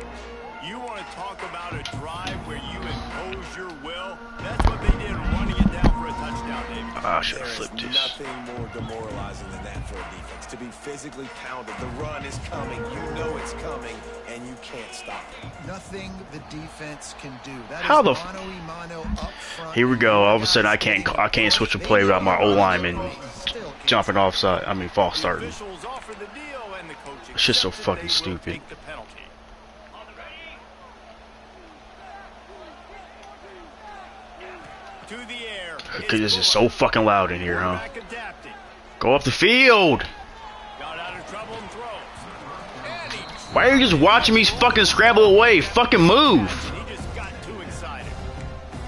Speaker 1: You want to talk about a drive where you impose your will? That's what they did, running it down for a touchdown, David.
Speaker 2: I should have flipped
Speaker 3: There's
Speaker 2: this.
Speaker 3: nothing more demoralizing than that for a defense. To be physically pounded, the run is coming, you know it's coming, and you can't stop it.
Speaker 4: Nothing the defense can do. That
Speaker 2: How
Speaker 4: is
Speaker 2: the
Speaker 4: mano-a-mano up front.
Speaker 2: Here we go. All of a sudden, I can't switch a play without my O lineman jumping offside. I mean, false starting.
Speaker 1: Officials offer the deal, and the coach
Speaker 2: It's just so
Speaker 1: accepted
Speaker 2: fucking
Speaker 1: they will
Speaker 2: stupid.
Speaker 1: take the penalty. To the air.
Speaker 2: Because this is so fucking loud in here, huh?
Speaker 1: Quarterback adapting.
Speaker 2: Go up the field.
Speaker 1: Got out of trouble and throws. And he
Speaker 2: Why are you just watching me fucking scramble away? Fucking move.
Speaker 1: He just got too excited.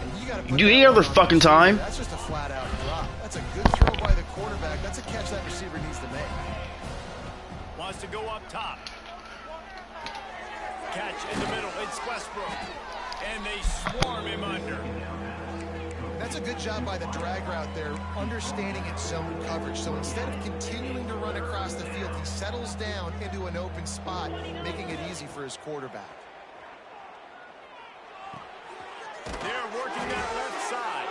Speaker 4: And you gotta
Speaker 2: You
Speaker 4: put
Speaker 2: do
Speaker 4: that
Speaker 2: any other
Speaker 4: on
Speaker 2: fucking
Speaker 4: the
Speaker 2: time.
Speaker 4: That's just a flat-out drop. That's a good throw by the quarterback. That's a catch that receiver needs to make.
Speaker 1: Wants to go up top. Catch in the middle. It's Westbrook. And they swarm him under.
Speaker 4: That's a good job by the drag route there, understanding its zone coverage. So instead of continuing to run across the field, he settles down into an open spot, making it easy for his quarterback.
Speaker 1: They're working that left side.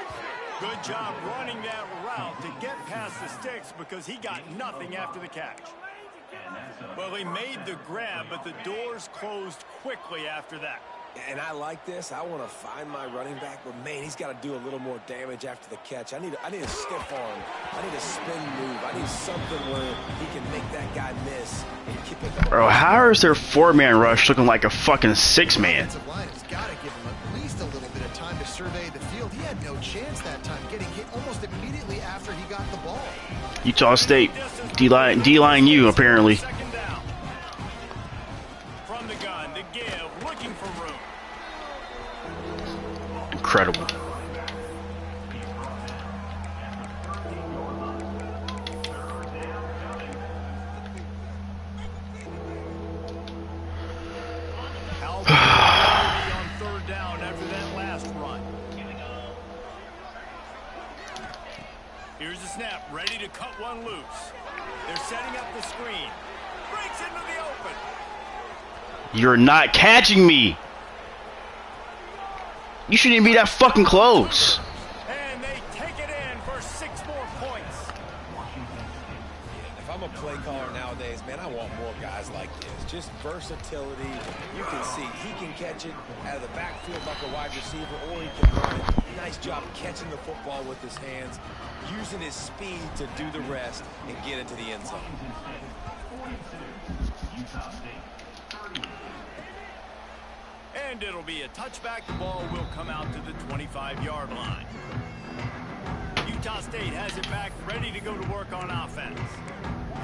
Speaker 1: Good job running that route to get past the sticks because he got nothing after the catch. Well, he made the grab, but the doors closed quickly after that.
Speaker 3: And I like this. I want to find my running back, but man, he's got to do a little more damage after the catch. I need a stiff arm. I need a spin move. I need something where he can make that guy miss and keep it.
Speaker 2: Bro, how is their 4-man rush looking like a fucking 6-man?
Speaker 4: Offensive line has got to give him at least a little bit of time to survey
Speaker 2: Utah State, D-line you apparently.
Speaker 1: From the gun, the give, looking for room.
Speaker 2: Incredible.
Speaker 1: On third down after that last run. Here's the snap, ready to cut one loose. They're setting up the screen. Breaks into the open.
Speaker 2: You're not catching me. You shouldn't even be that fucking close.
Speaker 1: And they take it in for 6 more points.
Speaker 3: If I'm a play caller nowadays, man, I want more guys like this. Just versatility. You can see he can catch it out of the backfield like a wide receiver, or he can run it. Nice job catching the football with his hands, using his speed to do the rest and get into the end zone.
Speaker 1: And it'll be a touchback. The ball will come out to the 25-yard line. Utah State has it back, ready to go to work on offense.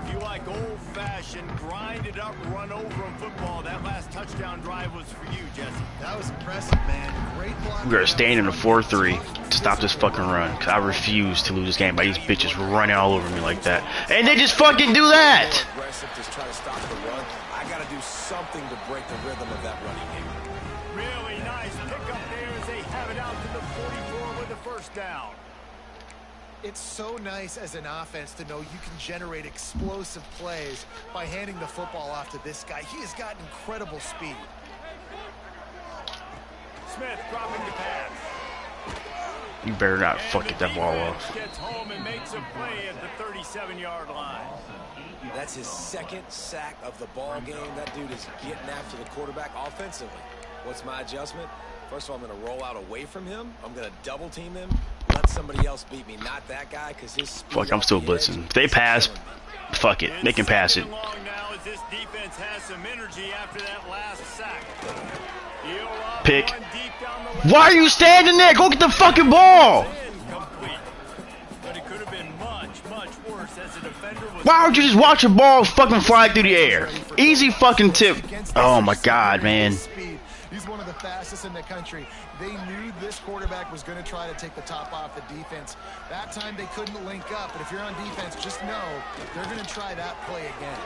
Speaker 1: If you like old-fashioned, grind-it-up, run-over-'em football, that last touchdown drive was for you, Jesse.
Speaker 4: That was impressive, man. Great block.
Speaker 2: We're staying in a 4-3 to stop this fucking run. Cause I refuse to lose this game by these bitches running all over me like that. And they just fucking do that!
Speaker 3: Aggressive, just try to stop the run. I got to do something to break the rhythm of that running game.
Speaker 1: Really nice pickup there as they have it out to the 44 with the first down.
Speaker 4: It's so nice as an offense to know you can generate explosive plays by handing the football off to this guy. He has got incredible speed.
Speaker 1: Smith dropping the pass.
Speaker 2: You better not fuck get that ball off.
Speaker 1: Gets home and makes a play at the 37-yard line.
Speaker 3: That's his second sack of the ball game. That dude is getting after the quarterback offensively. What's my adjustment? First of all, I'm going to roll out away from him. I'm going to double team him. Let somebody else beat me, not that guy, because his speed.
Speaker 2: Fuck, I'm still blitzing. If they pass, fuck it. They can pass it.
Speaker 1: Long now as this defense has some energy after that last sack.
Speaker 2: Pick. Why are you standing there? Go get the fucking ball!
Speaker 1: But it could have been much, much worse as a defender was.
Speaker 2: Why would you just watch a ball fucking fly through the air? Easy fucking tip. Oh my god, man.
Speaker 4: He's one of the fastest in the country. They knew this quarterback was going to try to take the top off the defense. That time they couldn't link up, but if you're on defense, just know they're going to try that play again.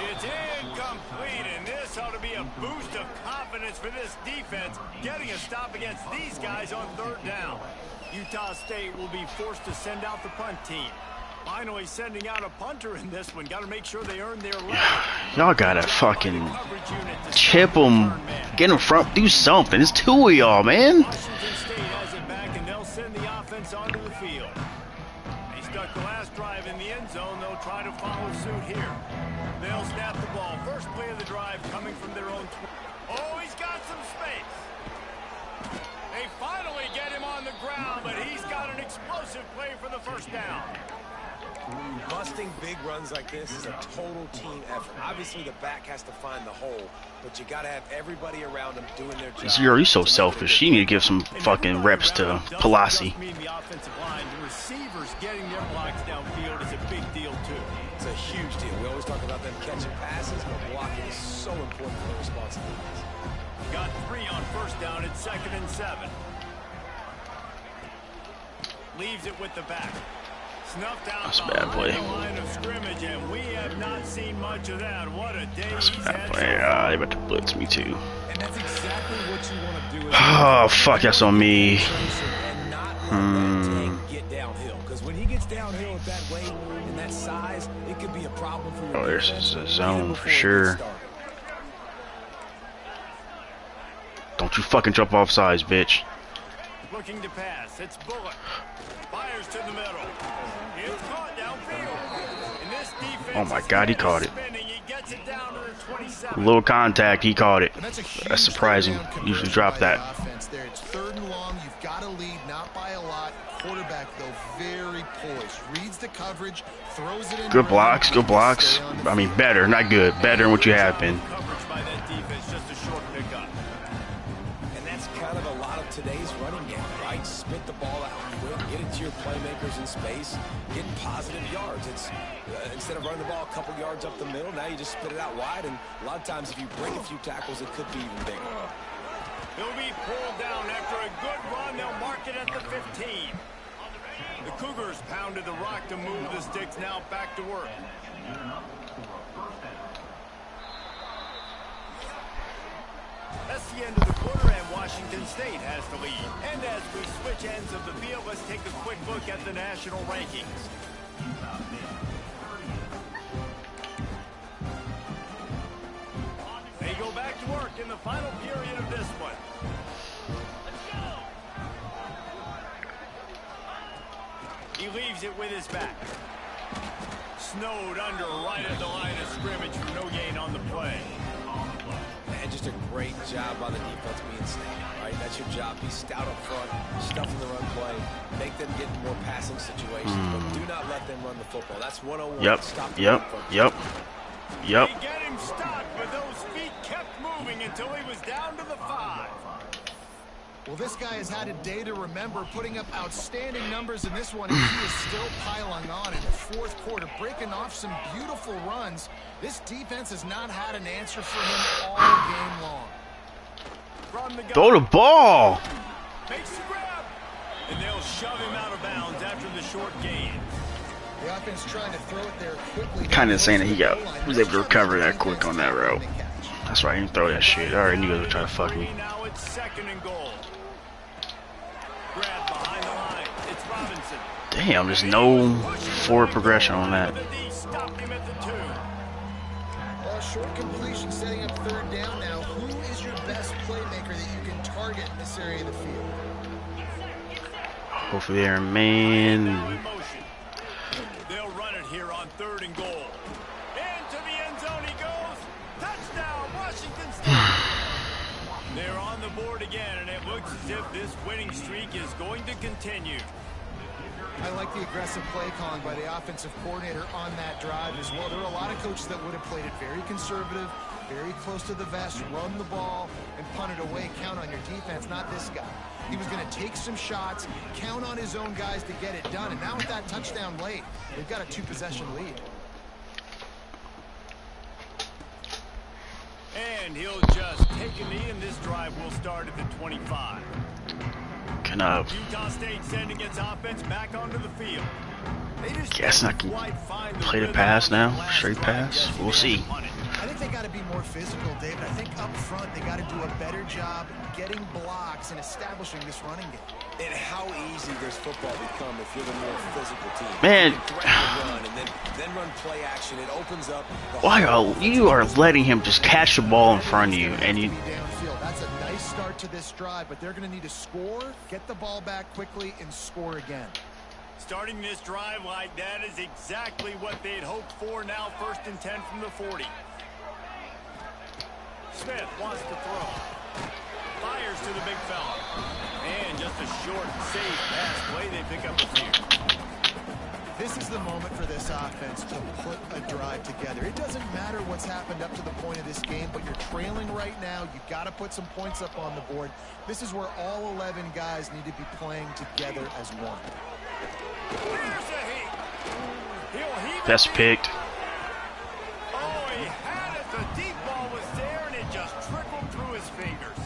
Speaker 1: It's incomplete, and this ought to be a boost of confidence for this defense, getting a stop against these guys on third down. Utah State will be forced to send out the punt team. Finally sending out a punter in this one. Got to make sure they earn their left.
Speaker 2: Y'all gotta fucking chip them, get in front, do something. It's 2 of y'all, man.
Speaker 1: Washington State has it back, and they'll send the offense onto the field. They stuck the last drive in the end zone. They'll try to follow suit here. They'll snap the ball. First play of the drive coming from their own. Oh, he's got some space. They finally get him on the ground, but he's got an explosive play for the first down.
Speaker 3: Busting big runs like this is a total team effort. Obviously, the back has to find the hole, but you got to have everybody around them doing their job.
Speaker 2: You're so selfish. You need to give some fucking reps to Palasi.
Speaker 1: The offensive line, the receivers getting their blocks downfield is a big deal too.
Speaker 3: It's a huge deal. We always talk about them catching passes, but blocking is so important for their responsibilities.
Speaker 1: Got 3 on first down at 2nd and 7. Leaves it with the back. Snuffed out.
Speaker 2: That's a bad play.
Speaker 1: The line of scrimmage, and we have not seen much of that. What a day.
Speaker 2: That's a
Speaker 1: he's
Speaker 2: bad
Speaker 1: had.
Speaker 2: play. They about to blitz me too.
Speaker 3: And that's exactly what you want to do.
Speaker 2: Oh fuck, that's on me.
Speaker 3: And not let that tank get downhill, because when he gets downhill at that weight and that size, it could be a problem for your
Speaker 2: Oh, there's
Speaker 3: defense
Speaker 2: a zone
Speaker 3: even
Speaker 2: for
Speaker 3: before it
Speaker 2: sure.
Speaker 3: gets started.
Speaker 2: Don't you fucking jump off sides, bitch.
Speaker 1: Looking to pass. It's Bullock. Fires to the middle. It's caught downfield. And this defense
Speaker 2: Oh my god, he caught it.
Speaker 1: He gets it down to the 27.
Speaker 2: Little contact, he caught it.
Speaker 4: And that's a huge
Speaker 2: That's surprising.
Speaker 4: third down
Speaker 2: Usually
Speaker 4: conversion
Speaker 2: drop
Speaker 4: by
Speaker 2: that.
Speaker 4: the offense there. It's 3rd and long. You've got to lead, not by a lot. Quarterback, though, very poised. Reads the coverage, throws it in.
Speaker 2: Good blocks, good blocks. I mean, better, not good. Better than what you have been.
Speaker 1: Coverage by that defense, just a short pickup.
Speaker 3: And that's kind of a lot of today's running game, right? Spit the ball out quick, get it to your playmakers in space, getting positive yards. It's instead of running the ball a couple yards up the middle, now you just spit it out wide, and a lot of times if you break a few tackles, it could be even bigger.
Speaker 1: He'll be pulled down after a good run. They'll mark it at the 15. The Cougars pounded the rock to move the sticks. Now back to work. That's the end of the quarter, and Washington State has the lead. And as we switch ends of the field, let's take a quick look at the national rankings. They go back to work in the final period of this one. He leaves it with his back. Snowed under right at the line of scrimmage for no gain on the play.
Speaker 3: And just a great job by the defense being stout. Right, that's your job. Be stout up front, stuffing the run play, make them get more passing situations, but do not let them run the football. That's 101.
Speaker 2: Yep.
Speaker 3: Stop
Speaker 2: Yep. Yep. Yep.
Speaker 1: They get him stopped, but those feet kept moving until he was down to the 5.
Speaker 4: Well, this guy has had a day to remember, putting up outstanding numbers in this one, and he is still piling on in the fourth quarter, breaking off some beautiful runs. This defense has not had an answer for him all game long.
Speaker 1: From the gun,
Speaker 2: Throw the ball.
Speaker 1: makes the grab, and they'll shove him out of bounds after the short gain.
Speaker 4: The offense trying to throw it there quickly.
Speaker 2: Kind of insane that he was able to recover that quick on that route. That's why I didn't throw that shit. I already knew he was trying to fuck me.
Speaker 1: Now it's 2nd and goal. Grab behind the line. It's Robinson.
Speaker 2: Damn, there's no forward progression on that.
Speaker 1: The D stopped him at the 2.
Speaker 4: Well, short completion setting up 3rd down now. Who is your best playmaker that you can target in this area of the field?
Speaker 2: Go for there, man.
Speaker 1: Now in motion. They'll run it here on 3rd and goal. Into the end zone he goes. Touchdown, Washington State. They're on the board again, and it looks as if this winning streak is going to continue.
Speaker 4: I like the aggressive play calling by the offensive coordinator on that drive as well. There are a lot of coaches that would have played it very conservative, very close to the vest, run the ball, and punt it away, count on your defense. Not this guy. He was going to take some shots, count on his own guys to get it done. And now with that touchdown late, they've got a 2-possession lead.
Speaker 1: And he'll just take a knee, and this drive will start at the 25.
Speaker 2: Can
Speaker 1: Utah State sending its offense back onto the field.
Speaker 2: guess I can play the pass now? Straight pass? We'll see.
Speaker 4: I think they got to be more physical, David. I think up front they got to do a better job getting blocks and establishing this running game.
Speaker 3: And how easy does football become if you're the more physical team?
Speaker 2: Man.
Speaker 3: You can threaten to run and then run play action. It opens up.
Speaker 2: Why are you letting him just catch the ball in front of you and you?
Speaker 4: Downfield. That's a nice start to this drive, but they're going to need to score, get the ball back quickly, and score again.
Speaker 1: Starting this drive like that is exactly what they'd hoped for. Now 1st and 10 from the 40. Smith wants to throw. Fires to the big fella. And just a short, safe pass play. They pick up the few.
Speaker 4: This is the moment for this offense to put a drive together. It doesn't matter what's happened up to the point of this game, but you're trailing right now. You've got to put some points up on the board. This is where all 11 guys need to be playing together as one.
Speaker 2: Best picked.
Speaker 1: Oh, he had it. The deep ball was there, and it just trickled through his fingers.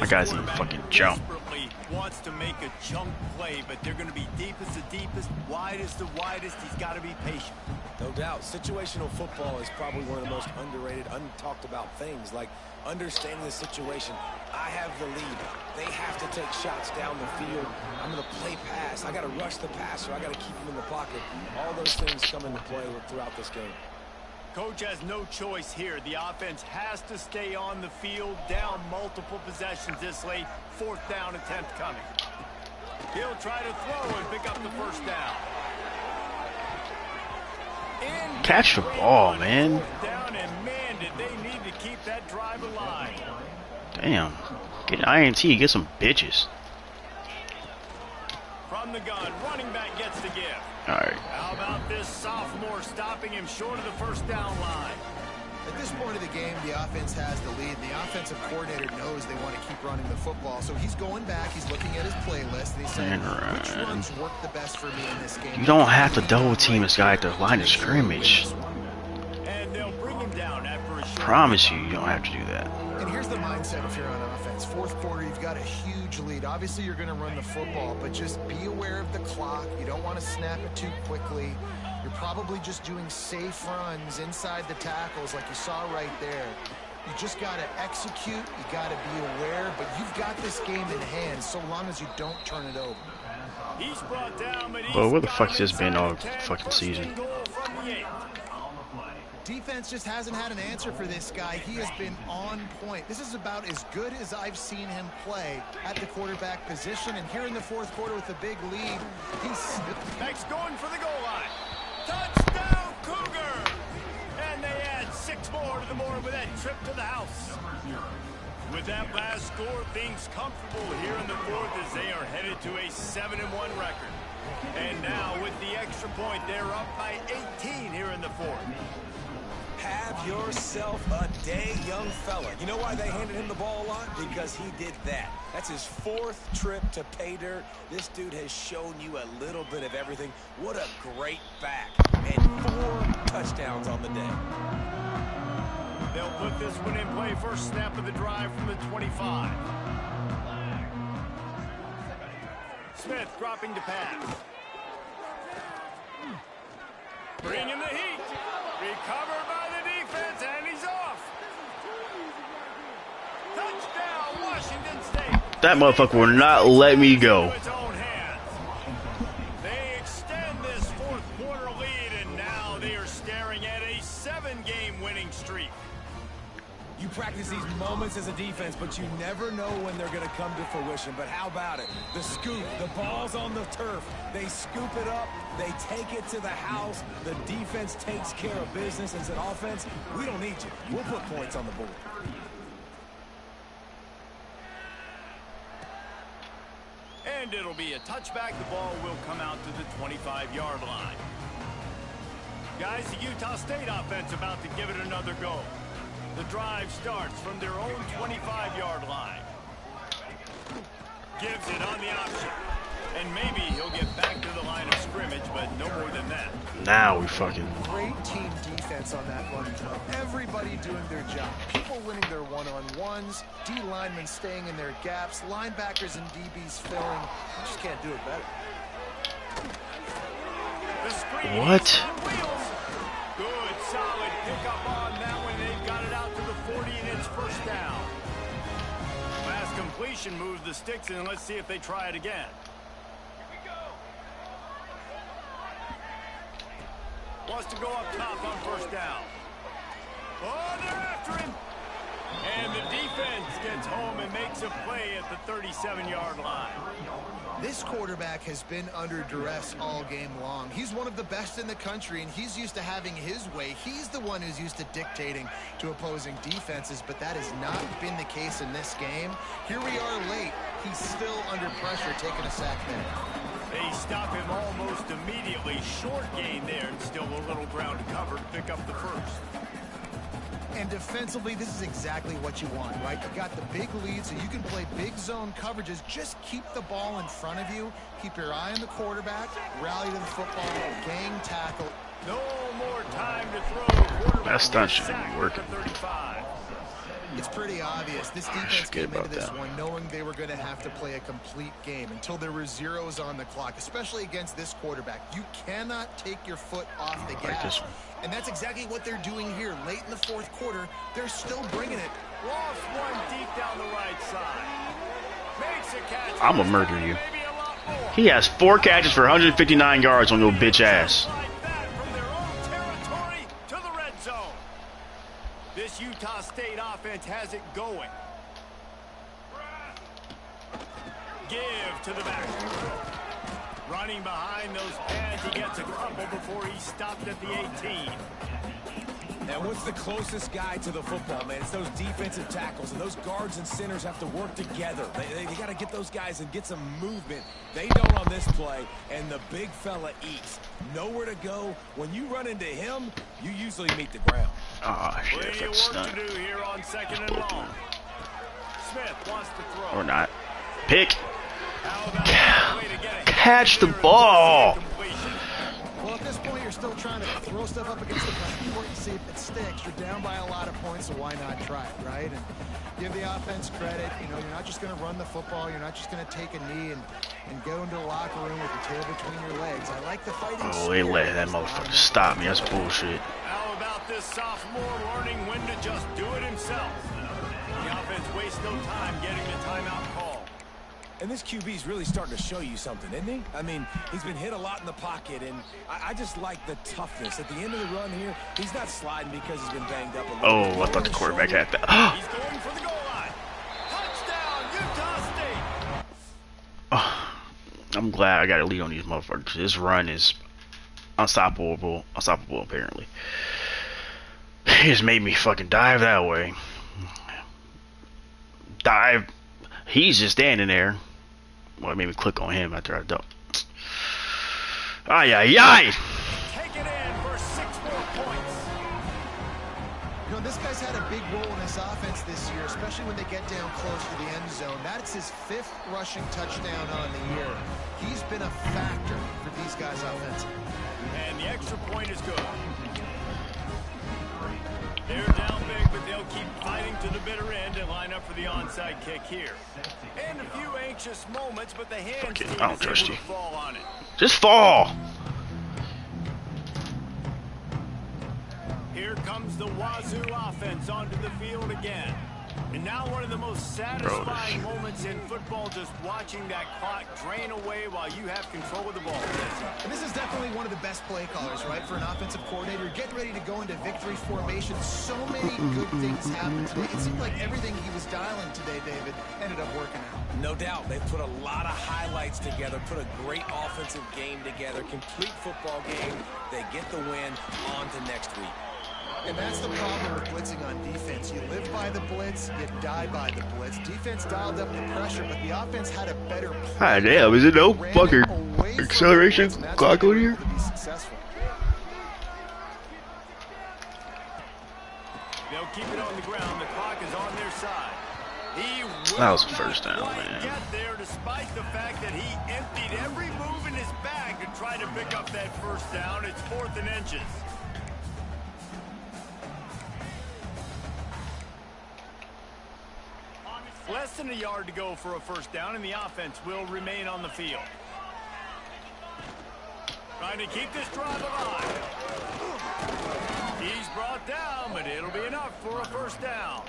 Speaker 2: My guy's even fucking jump.
Speaker 1: Desperately wants to make a chunk play, but they're going to be deepest the deepest, widest the widest. He's got to be patient.
Speaker 3: No doubt. Situational football is probably one of the most underrated, untalked about things, like understanding the situation. I have the lead. They have to take shots down the field. I'm going to play pass. I got to rush the passer. I got to keep him in the pocket. All those things come into play throughout this game.
Speaker 1: Coach has no choice here. The offense has to stay on the field, down multiple possessions this late. 4th down attempt coming. He'll try to throw and pick up the 1st down.
Speaker 2: Catch the ball, man.
Speaker 1: Down, and man, did they need to keep that drive alive.
Speaker 2: Damn. Get an INT, get some bitches.
Speaker 1: From the gun, running back gets the give.
Speaker 2: Alright.
Speaker 1: How about this sophomore stopping him short of the 1st down line?
Speaker 4: At this point of the game, the offense has the lead, and the offensive coordinator knows they want to keep running the football. So he's going back, he's looking at his playlist, and he's saying, which runs work the best for me in this game?
Speaker 2: You don't have to double team this guy at the line of scrimmage.
Speaker 1: And they'll bring him down after a short
Speaker 2: Promise you don't have to do that.
Speaker 4: And here's the mindset if you're on offense. Fourth quarter, you've got a huge lead. Obviously, you're going to run the football, but just be aware of the clock. You don't want to snap it too quickly. You're probably just doing safe runs inside the tackles like you saw right there. You just got to execute. You got to be aware, but you've got this game in hand so long as you don't turn it over.
Speaker 1: He's brought down, but
Speaker 2: Bro, where the fuck has this been all fucking season?
Speaker 4: Defense just hasn't had an answer for this guy. He has been on point. This is about as good as I've seen him play at the quarterback position. And here in the fourth quarter with a big lead, he's
Speaker 1: next going for the goal line. Touchdown, Cougar! And they add 6 more to the board with that trip to the house. With that last score, things comfortable here in the fourth as they are headed to a 7-1 record. And now with the extra point, they're up by 18 here in the fourth.
Speaker 3: Have yourself a day, young fella. You know why they handed him the ball a lot? Because he did that. That's his 4th trip to pay dirt. This dude has shown you a little bit of everything. What a great back. And 4 touchdowns on the day.
Speaker 1: They'll put this one in play. First snap of the drive from the 25. Smith dropping to pass. Bringing the heat. Recovered by the defense, and he's off. Touchdown, Washington State.
Speaker 2: That motherfucker will not let me go.
Speaker 1: They extend this fourth quarter lead, and now they are staring at a 7-game winning streak.
Speaker 3: You practice these moments as a defense, but you never know when they're going to come to fruition. But how about it? The scoop, the ball's on the turf. They scoop it up. They take it to the house. The defense takes care of business and said, offense, we don't need you. We'll put points on the board.
Speaker 1: And it'll be a touchback. The ball will come out to the 25-yard line. Guys, the Utah State offense about to give it another go. The drive starts from their own 25-yard line. Gives it on the option. And maybe he'll get back to the line of scrimmage, but no more than that.
Speaker 2: Now we fucking...
Speaker 4: Great team defense on that run play. Everybody doing their job. People winning their one-on-ones. D linemen staying in their gaps. Linebackers and DBs filling. You just can't do it better.
Speaker 1: The screen.
Speaker 2: What?
Speaker 1: Good, solid pickup on that one. They've got it out to the 40, and it's first down. Last completion moves the sticks, and let's see if they try it again. Wants to go up top on first down. Oh, they're after him. And the defense gets home and makes a play at the 37-yard line.
Speaker 4: This quarterback has been under duress all game long. He's one of the best in the country, and he's used to having his way. He's the one who's used to dictating to opposing defenses, but that has not been the case in this game. Here we are late. He's still under pressure, taking a sack there.
Speaker 1: They stop him almost immediately. Short gain there, and still a little ground to cover to pick up the first.
Speaker 4: And defensively, this is exactly what you want, right? You've got the big lead, so you can play big zone coverages. Just keep the ball in front of you. Keep your eye on the quarterback. Rally to the football. Gang tackle.
Speaker 1: No more time to throw.
Speaker 2: That stunt shouldn't be working.
Speaker 1: 35.
Speaker 4: It's pretty obvious. This defense came into this one knowing they were going to have to play a complete game until there were zeros on the clock, especially against this quarterback. You cannot take your foot off the gas. And that's exactly what they're doing here. Late in the fourth quarter, they're still bringing it.
Speaker 1: Lost one deep down the right side. Makes a catch.
Speaker 2: I'm gonna murder you. He has 4 catches for 159 yards on your bitch ass.
Speaker 1: Like that from their own territory to the red zone. This Utah State offense has it going. Give to the back. Running behind those pads, he gets a couple before he stopped at the 18.
Speaker 3: And what's the closest guy to the football, man? It's those defensive tackles, and those guards and centers have to work together. They got to get those guys and get some movement. They don't on this play, and the big fella eats. Nowhere to go. When you run into him, you usually meet the ground.
Speaker 2: Oh, shit,
Speaker 1: Plenty of
Speaker 2: that's
Speaker 1: work
Speaker 2: not.
Speaker 1: to do here on 2nd and long. Smith wants to throw.
Speaker 2: Or not. Pick.
Speaker 1: How about that way to get ahead
Speaker 2: Catch the
Speaker 1: here and
Speaker 2: ball.
Speaker 1: just see a completion?
Speaker 4: Well, at this point, you're still trying to throw stuff up against the backboard and see if it sticks. You're down by a lot of points, so why not try it, right? And give the offense credit. You know, you're not just going to run the football. You're not just going to take a knee and go into the locker room with your tail between your legs. I like the fighting
Speaker 2: Oh, they let that motherfucker stop me. That's bullshit.
Speaker 1: How about this sophomore learning when to just do it himself? The offense wastes no time getting the timeout call.
Speaker 3: And this QB's really starting to show you something, isn't he? I mean, he's been hit a lot in the pocket, and I just like the toughness. At the end of the run here, he's not sliding because he's been banged up a little bit.
Speaker 2: Oh, I thought the quarterback had that.
Speaker 1: He's going for the goal line. Touchdown, Utah State.
Speaker 2: Oh, I'm glad I got a lead on these motherfuckers. This run is unstoppable. Unstoppable, apparently. He just made me fucking dive that way. Dive. He's just standing there. Well, it made me click on him after I dunked. Ay, ay, ay!
Speaker 1: Take it in for 6 more points.
Speaker 4: You know, this guy's had a big role in this offense this year, especially when they get down close to the end zone. That's his 5th rushing touchdown on the year. He's been a factor for these guys offensively.
Speaker 1: And the extra point is good. They're down big, but they'll keep fighting to the bitter end and line up for the onside kick here. And a few anxious moments, but the hands team is able to fall on it.
Speaker 2: Just fall!
Speaker 1: Here comes the Wazoo offense onto the field again. And now one of the most satisfying moments in football, just watching that clock drain away while you have control of the ball.
Speaker 4: And this is definitely one of the best play callers, right, for an offensive coordinator. Getting ready to go into victory formation. So many good things happened today. It seemed like everything he was dialing today, David, ended up working out.
Speaker 3: No doubt. They've put a lot of highlights together, put a great offensive game together, complete football game. They get the win. On to next week.
Speaker 4: And that's the problem with blitzing on defense. You live by the blitz, you die by the blitz. Defense dialed up the pressure, but the offense had a better
Speaker 2: Ah, damn, is it no fucking acceleration clock on here?
Speaker 1: They'll keep it on the ground. The clock is on their side. He will
Speaker 2: That was a first down,
Speaker 1: not
Speaker 2: man.
Speaker 1: get there despite the fact that he emptied every move in his bag to try to pick up that first down. It's 4th and inches. Less than a yard to go for a first down, and the offense will remain on the field. Trying to keep this drive alive. He's brought down, but it'll be enough for a first down.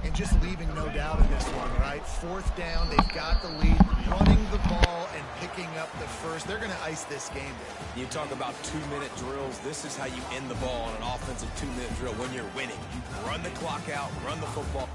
Speaker 4: And just leaving no doubt in this one, right? 4th down, they've got the lead, running the ball and picking up the first. They're going to ice this game, David.
Speaker 3: You talk about 2-minute drills. This is how you end the ball on an offensive 2-minute drill when you're winning. You run the clock out, run the football.